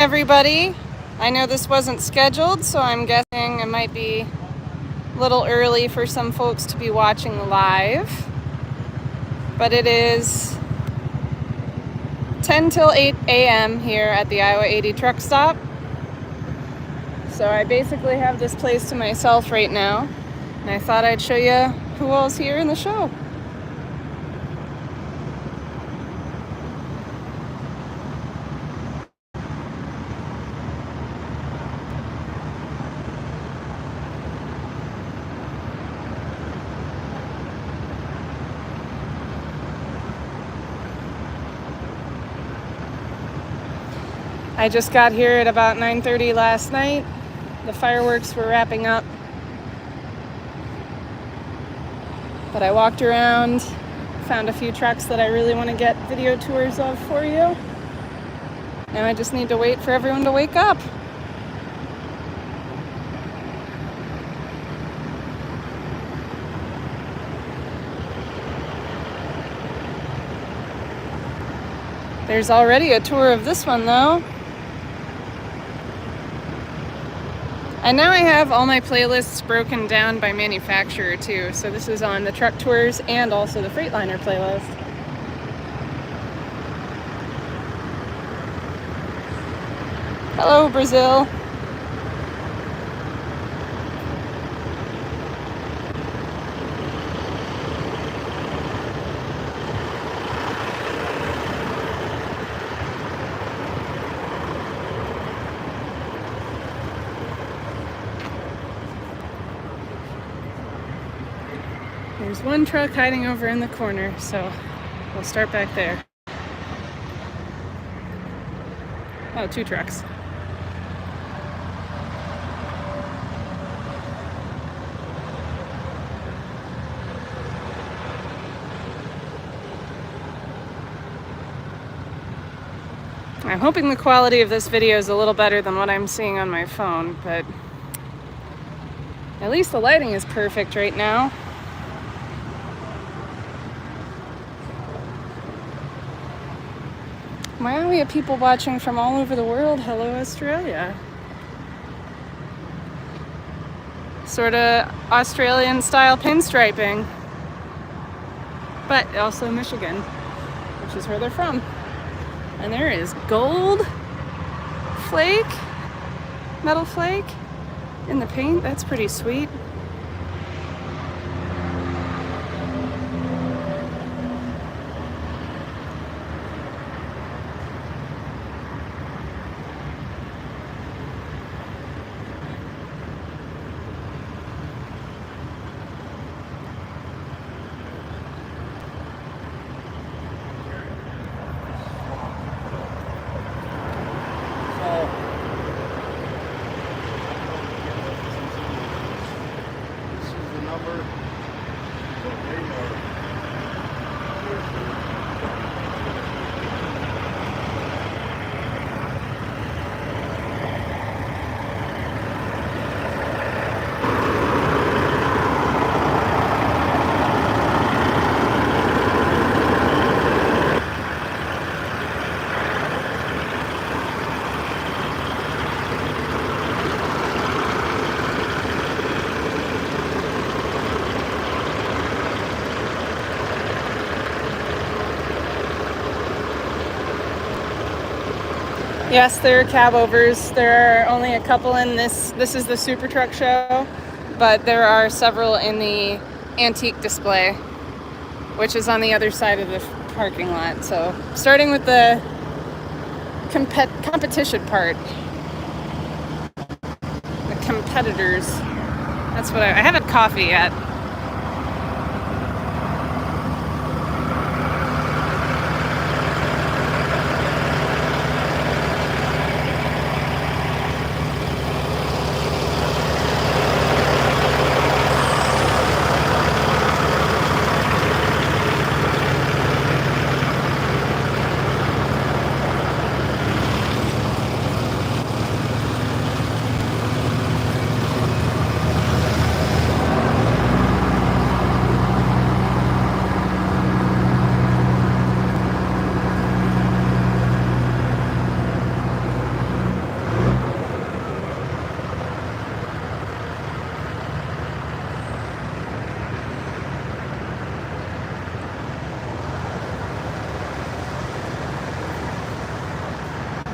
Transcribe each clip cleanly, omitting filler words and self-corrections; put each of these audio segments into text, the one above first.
Everybody, I know this wasn't scheduled, so I'm guessing it might be a little early for some folks to be watching live, but it is 10 till 8 a.m. here at the Iowa80 truck stop. So I basically have this place to myself right now, and I thought I'd show you who all's here in the show. I just got here at about 9:30 last night. The fireworks were wrapping up. But I walked around, found a few trucks that I really want to get video tours of for you. Now I just need to wait for everyone to wake up. There's already a tour of this one though. And now I have all my playlists broken down by manufacturer too. So this is on the truck tours and also the Freightliner playlist. Hello, Brazil. There's one truck hiding over in the corner, so we'll start back there. Oh, two trucks. I'm hoping the quality of this video is a little better than what I'm seeing on my phone, but at least the lighting is perfect right now. Why we have people watching from all over the world? Hello, Australia. Sort of Australian style pinstriping, but also Michigan, which is where they're from. And there is gold flake, metal flake in the paint. That's pretty sweet. Yes, there are cab overs. There are only a couple in this. This is the Super Truck Show, but there are several in the antique display, which is on the other side of the parking lot. So starting with the competition part, the competitors. That's what I haven't coffee yet.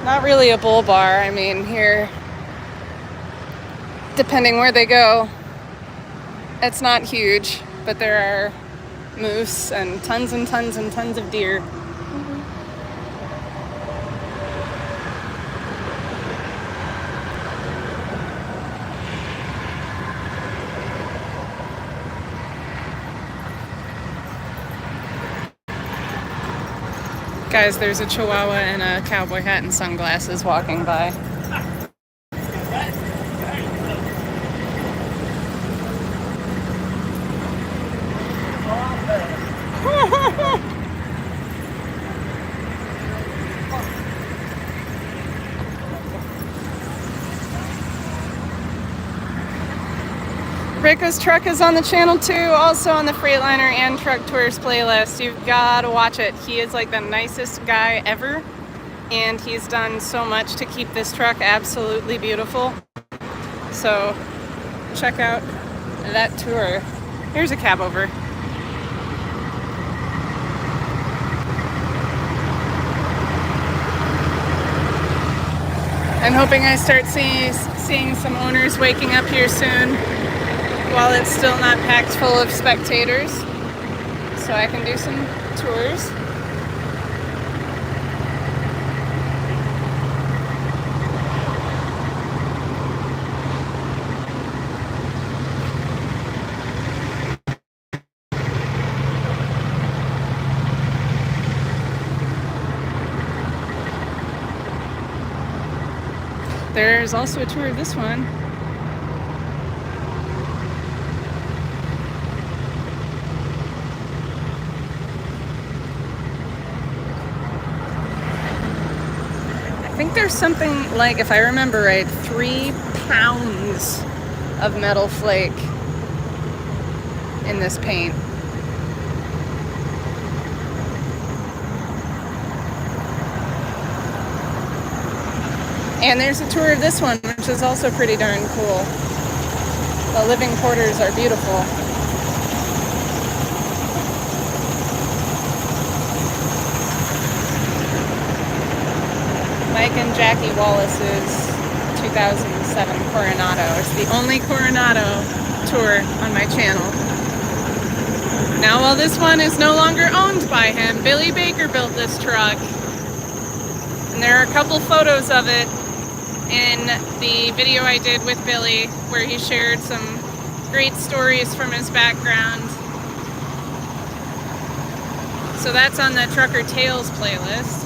Not really a bull bar. I mean, here, depending where they go, it's not huge, but there are moose and tons and tons and tons of deer. Guys, there's a Chihuahua in a cowboy hat and sunglasses walking by. Rico's truck is on the channel too, also on the Freightliner and Truck Tours playlist. You've got to watch it. He is like the nicest guy ever, and he's done so much to keep this truck absolutely beautiful. So check out that tour. Here's a cab over. I'm hoping I start seeing some owners waking up here soon, while it's still not packed full of spectators, so I can do some tours. There's also a tour of this one. I think there's something like, if I remember right, 3 pounds of metal flake in this paint. And there's a tour of this one, which is also pretty darn cool. The living quarters are beautiful. Mike and Jackie Wallace's 2007 Coronado. It's the only Coronado tour on my channel. Now, while this one is no longer owned by him, Billy Baker built this truck. And there are a couple photos of it in the video I did with Billy, where he shared some great stories from his background. So that's on the Trucker Tales playlist.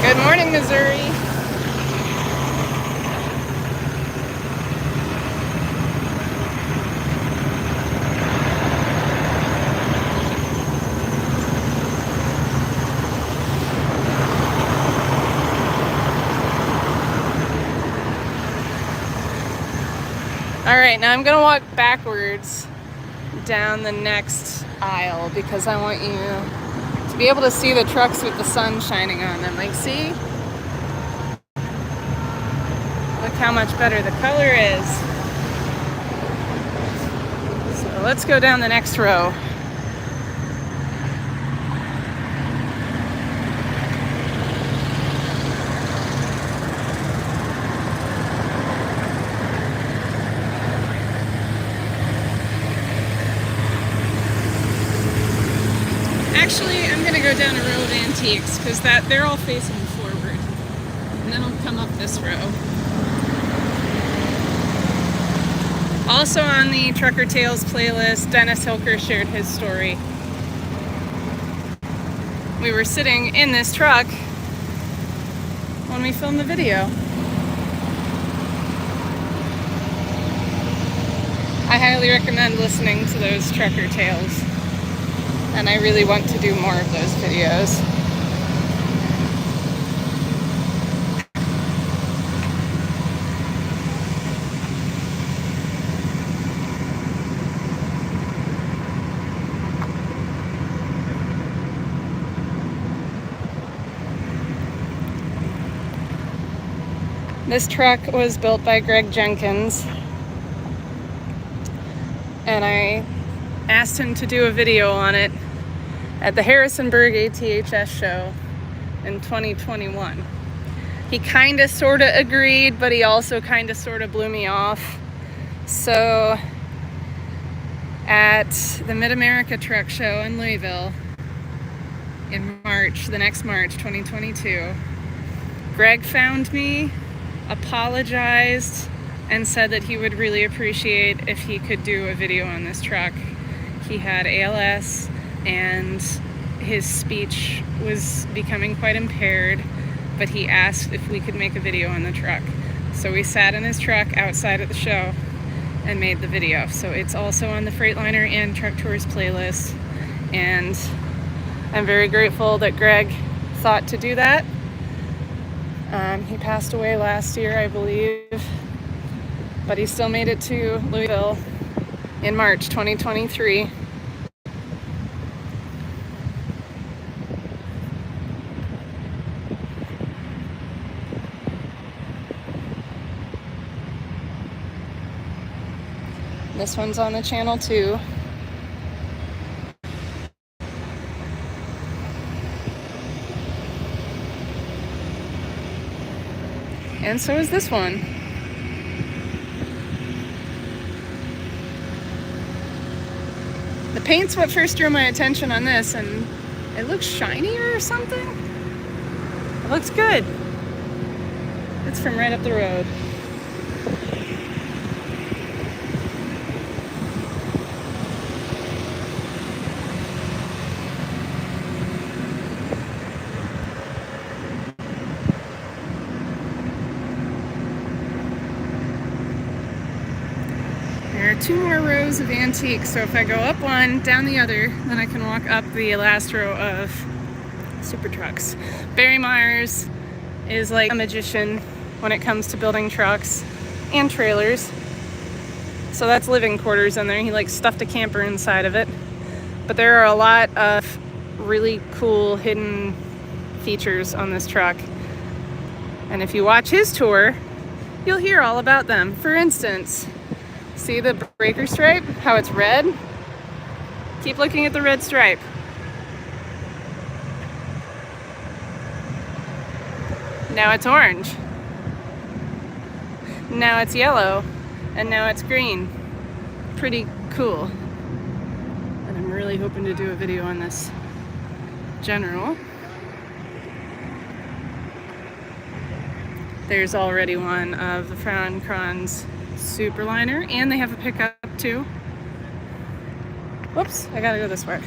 Good morning, Missouri. All right, now I'm gonna walk backwards down the next aisle because I want you to be able to see the trucks with the sun shining on them. Like, see? Look how much better the color is. So let's go down the next row. Actually, I'm gonna go down a row of antiques because they're all facing forward, and then I'll come up this row. Also on the Trucker Tales playlist, Dennis Hilker shared his story. We were sitting in this truck when we filmed the video. I highly recommend listening to those Trucker Tales. And I really want to do more of those videos. This truck was built by Greg Jenkins, and I asked him to do a video on it at the Harrisonburg ATHS show in 2021. He kind of sort of agreed, but he also kind of sort of blew me off. So at the Mid-America Truck Show in Louisville in March, the next March 2022, Greg found me, apologized, and said that he would really appreciate if he could do a video on this truck. He had ALS and his speech was becoming quite impaired, but he asked if we could make a video on the truck. So we sat in his truck outside at the show and made the video. So it's also on the Freightliner and Truck Tours playlist, and I'm very grateful that Greg thought to do that. He passed away last year, I believe, but he still made it to Louisville in March 2023. This one's on the channel too. And so is this one. The paint's what first drew my attention on this, and it looks shinier or something. It looks good. It's from right up the road. There are 2 more rows of antiques, so if I go up one, down the other, then I can walk up the last row of super trucks. Barry Myers is like a magician when it comes to building trucks and trailers. So that's living quarters in there. He like stuffed a camper inside of it. But there are a lot of really cool hidden features on this truck. And if you watch his tour, you'll hear all about them. For instance, see the breaker stripe? How it's red? Keep looking at the red stripe. Now it's orange. Now it's yellow. And now it's green. Pretty cool. And I'm really hoping to do a video on this General. There's already one of the Frown Kranz Superliner, and they have a pickup too. Whoops, I gotta go this way.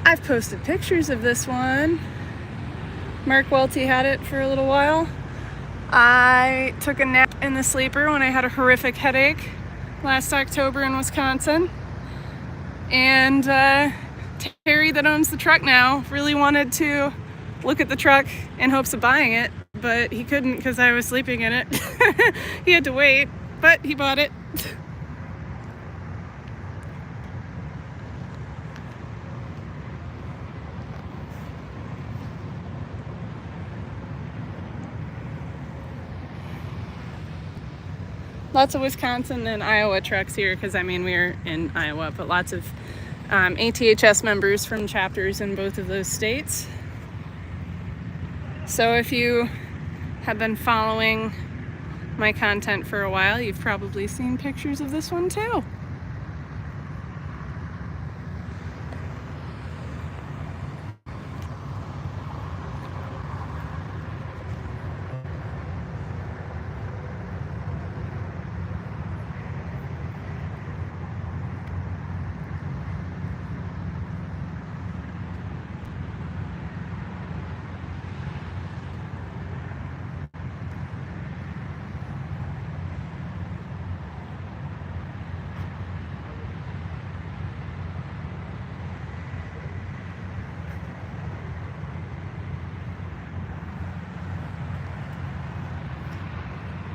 I've posted pictures of this one. Mark Welty had it for a little while. I took a nap in the sleeper when I had a horrific headache last October in Wisconsin. And Terry, that owns the truck now, really wanted to look at the truck in hopes of buying it, but he couldn't because I was sleeping in it. He had to wait, but he bought it. Lots of Wisconsin and Iowa trucks here because, I mean, we're in Iowa, but lots of ATHS members from chapters in both of those states. So if you have been following my content for a while, you've probably seen pictures of this one too.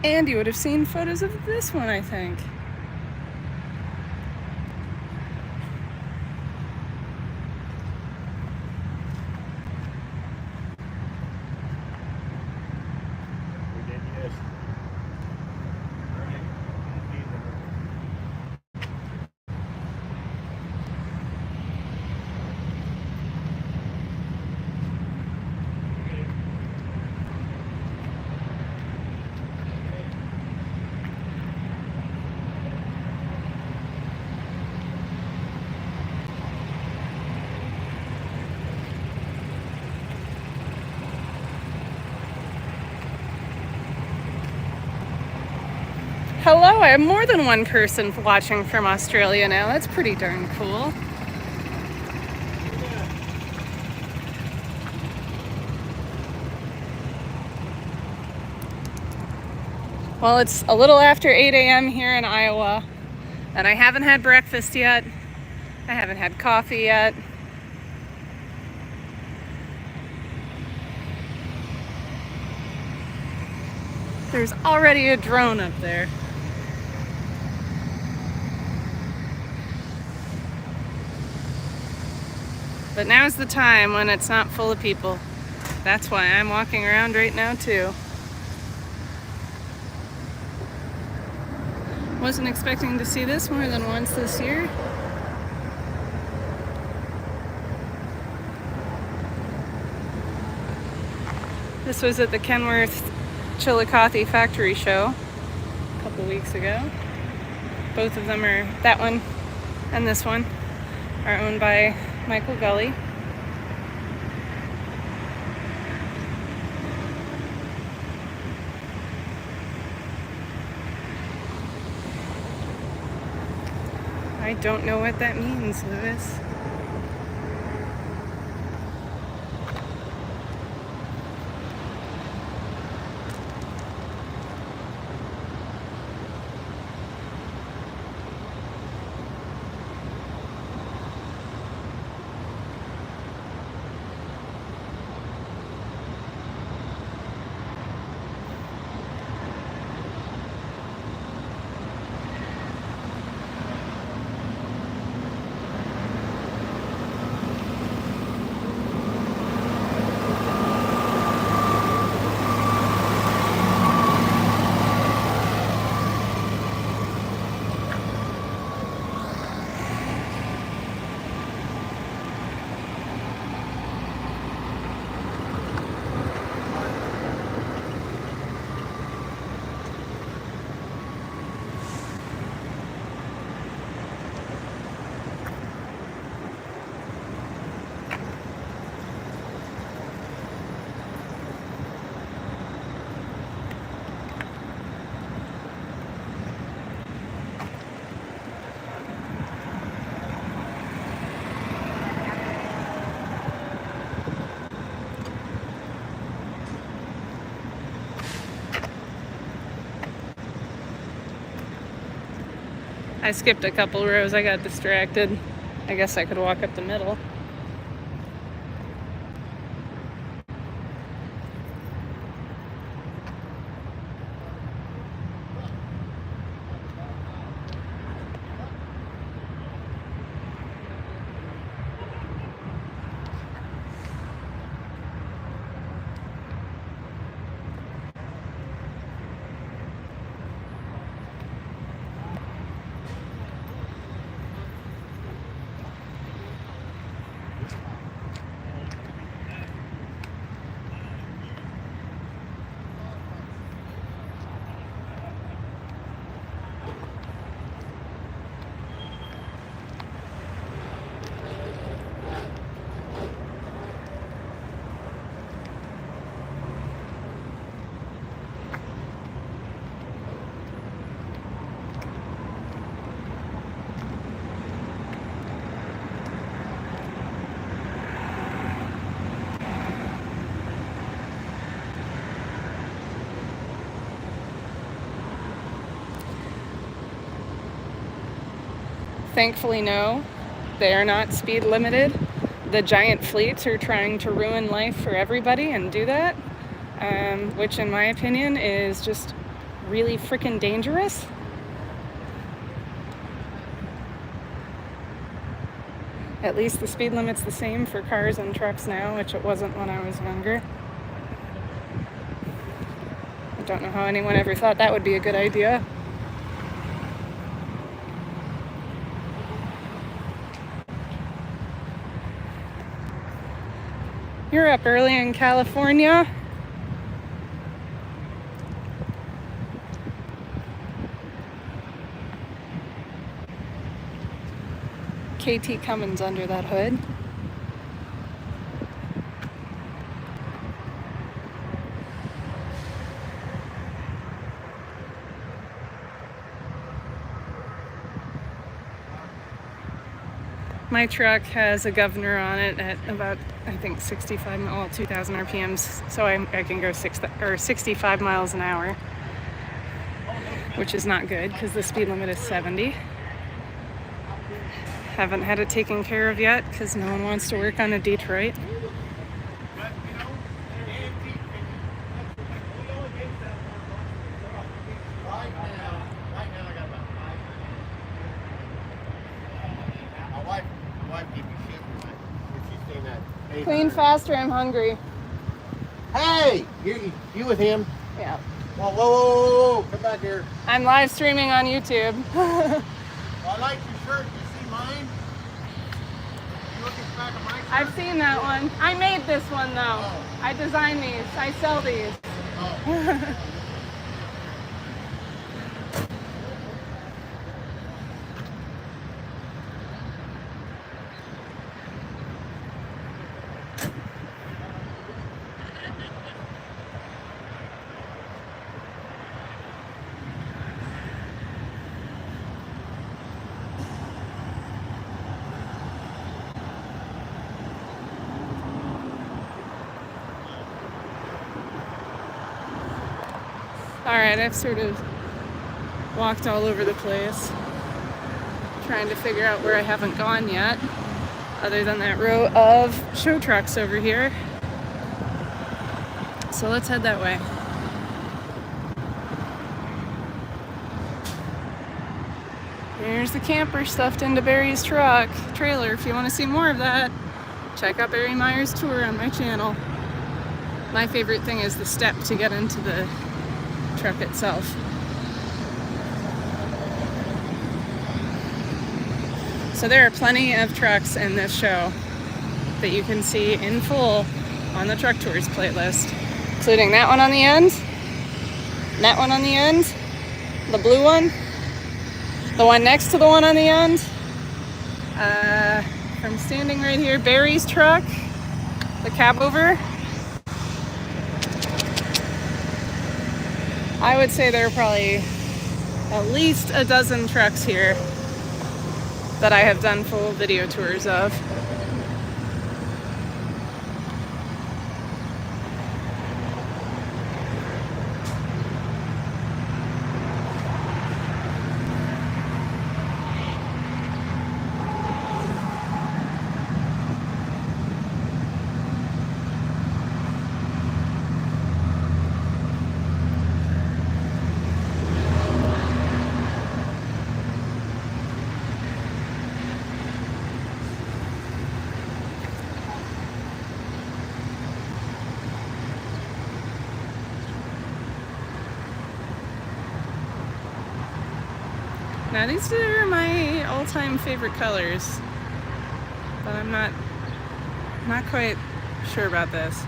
And you would have seen photos of this one, I think. Hello, I have more than one person watching from Australia now. That's pretty darn cool. Well, it's a little after 8 a.m. here in Iowa, and I haven't had breakfast yet. I haven't had coffee yet. There's already a drone up there. But now's the time when it's not full of people. That's why I'm walking around right now too. Wasn't expecting to see this more than once this year. This was at the Kenworth Chillicothe factory show a couple weeks ago. Both of them are, that one and this one, are owned by Michael Gully. I don't know what that means, Lewis. I skipped a couple rows, I got distracted. I guess I could walk up the middle. Thankfully, no, they are not speed limited. The giant fleets are trying to ruin life for everybody and do that, which in my opinion is just really freaking dangerous. At least the speed limit's the same for cars and trucks now, which it wasn't when I was younger. I don't know how anyone ever thought that would be a good idea. You're up early in California. KT Cummins under that hood. My truck has a governor on it at about, I think, 2,000 RPMs, so I can go 65 miles an hour, which is not good because the speed limit is 70. Haven't had it taken care of yet because no one wants to work on a Detroit. Clean faster, I'm hungry. Hey! You with him? Yeah. Whoa, whoa, whoa, whoa, come back here. I'm live streaming on YouTube. Well, I like your shirt. You see mine? You look at the back of my shirt? I've seen that one. I made this one though. Oh. I designed these. I sell these. Oh. Alright, I've sort of walked all over the place, trying to figure out where I haven't gone yet, other than that row of show trucks over here. So let's head that way. Here's the camper stuffed into Barry's trailer. If you want to see more of that, check out Barry Meyer's tour on my channel. My favorite thing is the step to get into the truck itself. So there are plenty of trucks in this show that you can see in full on the Truck Tours playlist, including that one on the end, that one on the end, the blue one, the one next to the one on the end. From standing right here, Barry's truck, the cab over. I would say there are probably at least a dozen trucks here that I have done full video tours of. Now these are my all-time favorite colors, but I'm not quite sure about this.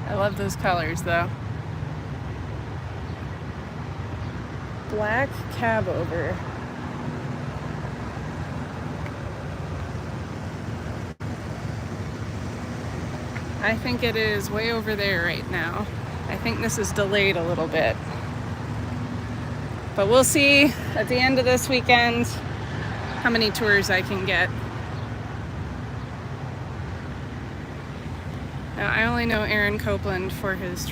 I love those colors though. Black cab over. I think it is way over there right now. I think this is delayed a little bit. But we'll see at the end of this weekend how many tours I can get. Now, I only know Aaron Copeland for his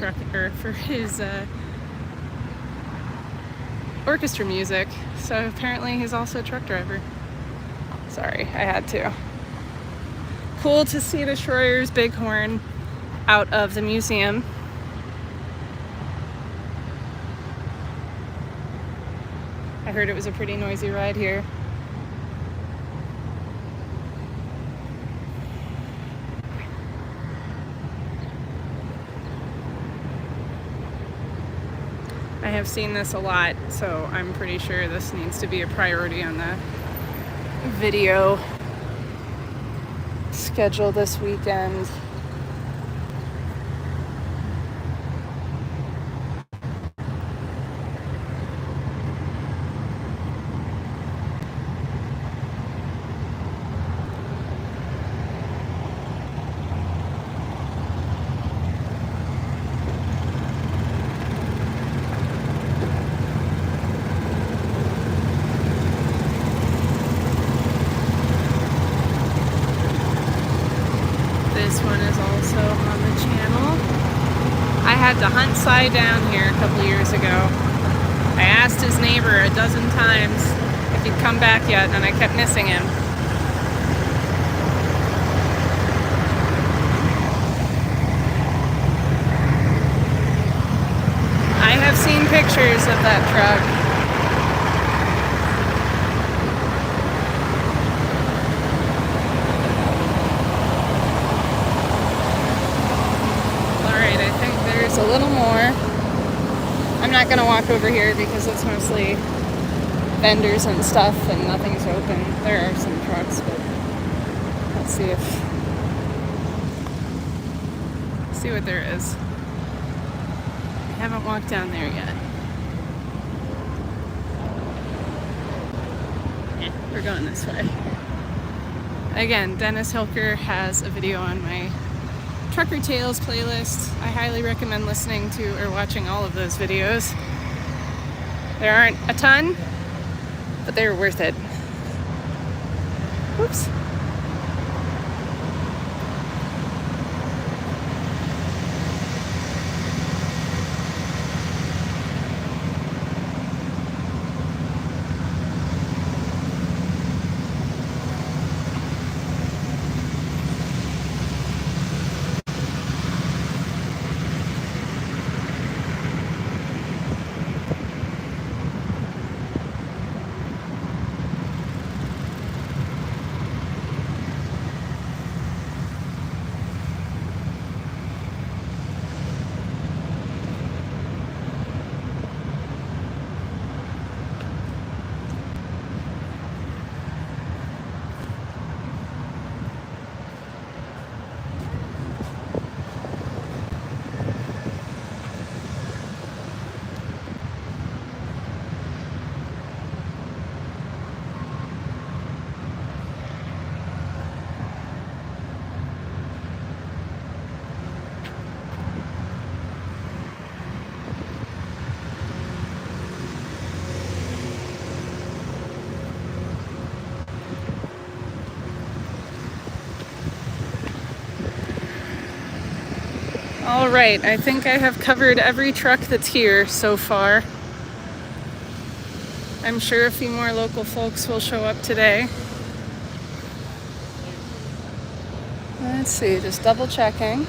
orchestra music, so apparently he's also a truck driver. Sorry, I had to. Cool to see the Schroyer's Bighorn out of the museum. heard it was a pretty noisy ride here. I have seen this a lot, so I'm pretty sure this needs to be a priority on the video schedule this weekend. This one is also on the channel. I had to hunt Cy down here a couple years ago. I asked his neighbor a dozen times if he'd come back yet, and I kept missing him. I have seen pictures of that truck. A little more. I'm not gonna walk over here because it's mostly vendors and stuff and nothing's open. There are some trucks, but let's see what there is. I haven't walked down there yet. We're going this way. Again, Dennis Hilker has a video on my Trucker Tales playlist. I highly recommend listening to or watching all of those videos. There aren't a ton, but they're worth it. Whoops. All right, I think I have covered every truck that's here so far. I'm sure a few more local folks will show up today. Let's see, just double checking.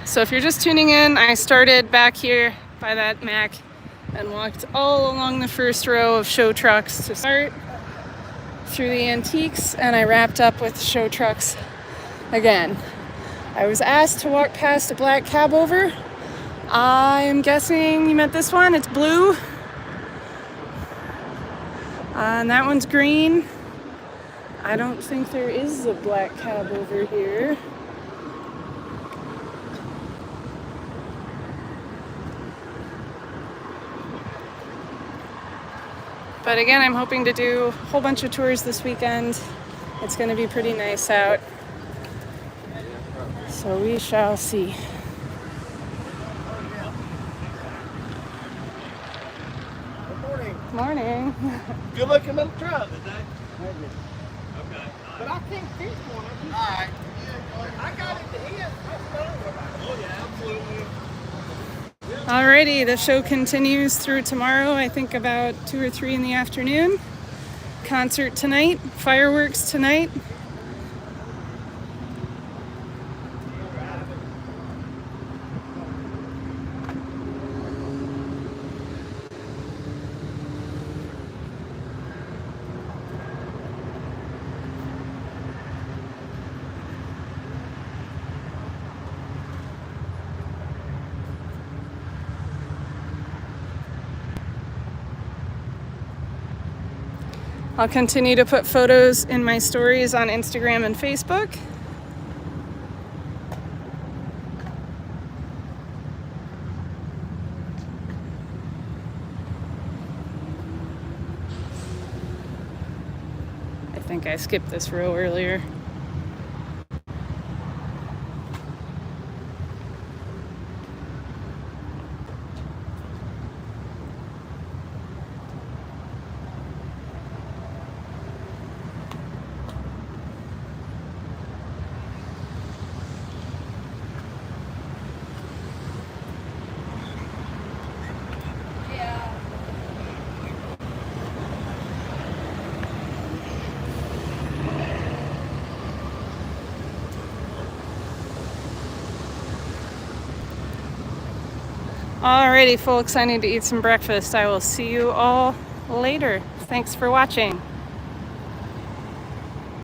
So if you're just tuning in, I started back here by that Mac and walked all along the first row of show trucks to start through the antiques, and I wrapped up with show trucks again. I was asked to walk past a black cab over. I am guessing you meant this one. It's blue. And that one's green. I don't think there is a black cab over here. But again, I'm hoping to do a whole bunch of tours this weekend. It's going to be pretty nice out. So we shall see. Good morning. Morning. Good looking little truck. Okay. But I can't fix one. All right. I got it to hit. Oh, yeah, absolutely. Yeah. Alrighty, the show continues through tomorrow, I think about 2 or 3 in the afternoon. Concert tonight, fireworks tonight. I'll continue to put photos in my stories on Instagram and Facebook. I think I skipped this row earlier. Alrighty, folks, I need to eat some breakfast. I will see you all later. Thanks for watching.